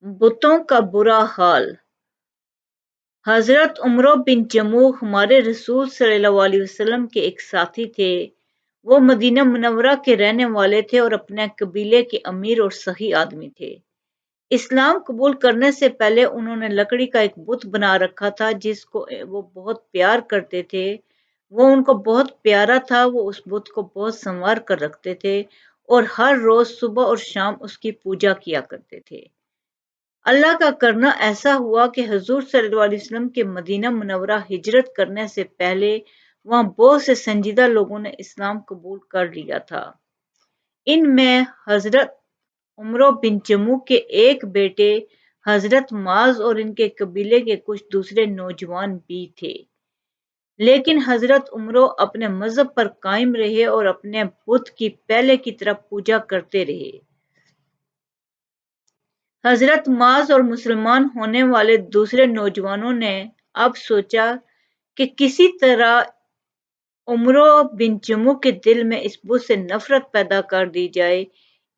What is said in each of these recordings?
بتوں کا برا حال۔ حضرت عمرو بن جموح ہمارے رسول صلی اللہ علیہ وسلم کے ایک ساتھی تھے۔ وہ مدینہ منورہ کے رہنے والے تھے اور اپنے قبیلے کے امیر اور سخی آدمی تھے۔ اسلام قبول کرنے سے پہلے انہوں نے لکڑی کا ایک بت بنا رکھا تھا جس کو وہ بہت پیار کرتے تھے۔ وہ ان کو بہت پیارا تھا۔ وہ اس بت کو بہت سنوار کر رکھتے تھے اور ہر روز صبح اور شام اس کی پوجا کیا کرتے تھے۔ اللہ کا کرنا ایسا ہوا کہ حضور صلی اللہ علیہ وسلم کے مدینہ منورہ ہجرت کرنے سے پہلے وہاں بہت سے سنجیدہ لوگوں نے اسلام قبول کر لیا تھا۔ ان میں حضرت عمرو بن جموح کے ایک بیٹے حضرت معاذ اور ان کے قبیلے کے کچھ دوسرے نوجوان بھی تھے۔ لیکن حضرت عمرو اپنے مذہب پر قائم رہے اور اپنے بت کی پہلے کی طرح پوجا کرتے رہے۔ حضرت معاذ اور مسلمان ہونے والے دوسرے نوجوانوں نے اب سوچا کہ کسی طرح عمرو بن جموح کے دل میں اس بت سے نفرت پیدا کر دی جائے۔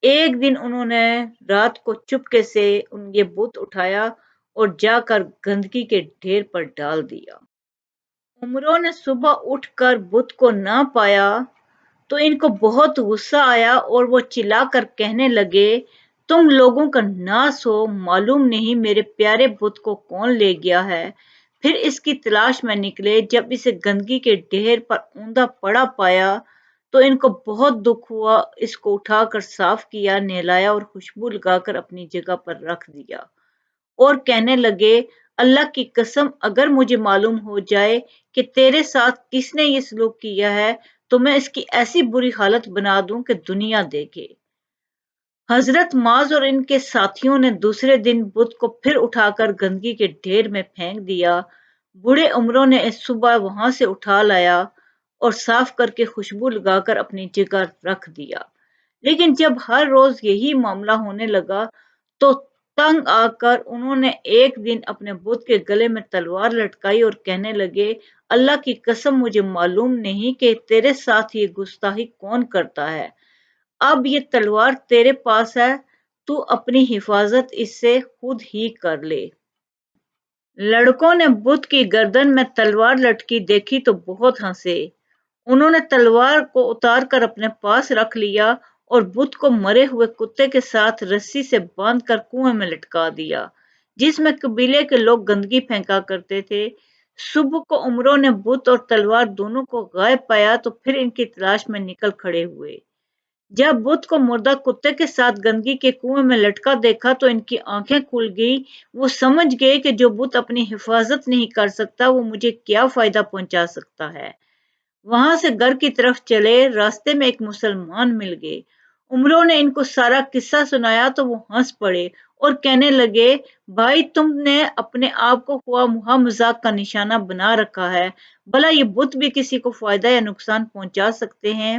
ایک دن انہوں نے رات کو چپکے سے یہ بت اٹھایا اور جا کر گندگی کے ڈھیر پر ڈال دیا۔ عمرو نے صبح اٹھ کر بت کو نہ پایا تو ان کو بہت غصہ آیا اور وہ چلا کر کہنے لگے، تم لوگوں کا ناس ہو، معلوم نہیں میرے پیارے بت کو کون لے گیا ہے۔ پھر اس کی تلاش میں نکلے۔ جب اسے گندگی کے ڈھیر پر اوندا پڑا پایا تو ان کو بہت دکھ ہوا۔ اس کو اٹھا کر صاف کیا، نہلایا اور خوشبو لگا کر اپنی جگہ پر رکھ دیا اور کہنے لگے، اللہ کی قسم اگر مجھے معلوم ہو جائے کہ تیرے ساتھ کس نے یہ سلوک کیا ہے تو میں اس کی ایسی بری حالت بنا دوں کہ دنیا دیکھے۔ حضرت معاذ اور ان کے ساتھیوں نے دوسرے دن بت کو پھر اٹھا کر گندگی کے ڈھیر میں پھینک دیا۔ بوڑھے عمرو نے اس صبح وہاں سے اٹھا لایا اور صاف کر کے خوشبو لگا کر اپنی جگہ رکھ دیا۔ لیکن جب ہر روز یہی معاملہ ہونے لگا تو تنگ آ کر انہوں نے ایک دن اپنے بت کے گلے میں تلوار لٹکائی اور کہنے لگے، اللہ کی قسم مجھے معلوم نہیں کہ تیرے ساتھ یہ گستاخی کون کرتا ہے۔ اب یہ تلوار تیرے پاس ہے، تو اپنی حفاظت اس سے خود ہی کر لے۔ لڑکوں نے بت کی گردن میں تلوار لٹکی دیکھی تو بہت ہنسے۔ انہوں نے تلوار کو اتار کر اپنے پاس رکھ لیا اور بت کو مرے ہوئے کتے کے ساتھ رسی سے باندھ کر کنویں میں لٹکا دیا جس میں قبیلے کے لوگ گندگی پھینکا کرتے تھے۔ صبح کو عمرو نے بت اور تلوار دونوں کو غائب پایا تو پھر ان کی تلاش میں نکل کھڑے ہوئے۔ جب بت کو مردہ کتے کے ساتھ گندگی کے کنویں میں لٹکا دیکھا تو ان کی آنکھیں کھل گئی۔ وہ سمجھ گئے کہ جو بت اپنی حفاظت نہیں کر سکتا وہ مجھے کیا فائدہ پہنچا سکتا ہے۔ وہاں سے گھر کی طرف چلے۔ راستے میں ایک مسلمان مل گئے۔ عمرو نے ان کو سارا قصہ سنایا تو وہ ہنس پڑے اور کہنے لگے، بھائی تم نے اپنے آپ کو خواہ مذاق کا نشانہ بنا رکھا ہے، بھلا یہ بت بھی کسی کو فائدہ یا نقصان پہنچا سکتے ہیں؟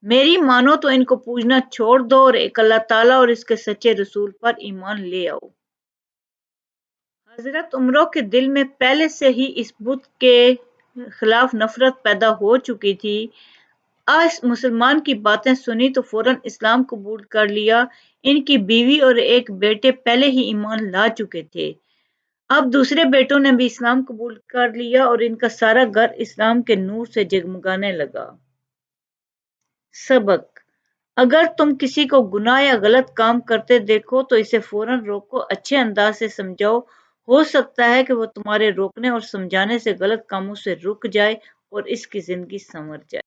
میری مانو تو ان کو پوجنا چھوڑ دو اور ایک اللہ تعالیٰ اور اس کے سچے رسول پر ایمان لے آؤ۔ حضرت عمرو کے دل میں پہلے سے ہی اس بت کے خلاف نفرت پیدا ہو چکی تھی۔ اس مسلمان کی باتیں سنی تو فوراً اسلام قبول کر لیا۔ ان کی بیوی اور ایک بیٹے پہلے ہی ایمان لا چکے تھے۔ اب دوسرے بیٹوں نے بھی اسلام قبول کر لیا اور ان کا سارا گھر اسلام کے نور سے جگمگانے لگا۔ سبق: اگر تم کسی کو گناہ یا غلط کام کرتے دیکھو تو اسے فوراً روکو، اچھے انداز سے سمجھاؤ۔ ہو سکتا ہے کہ وہ تمہارے روکنے اور سمجھانے سے غلط کاموں سے رک جائے اور اس کی زندگی سنور جائے۔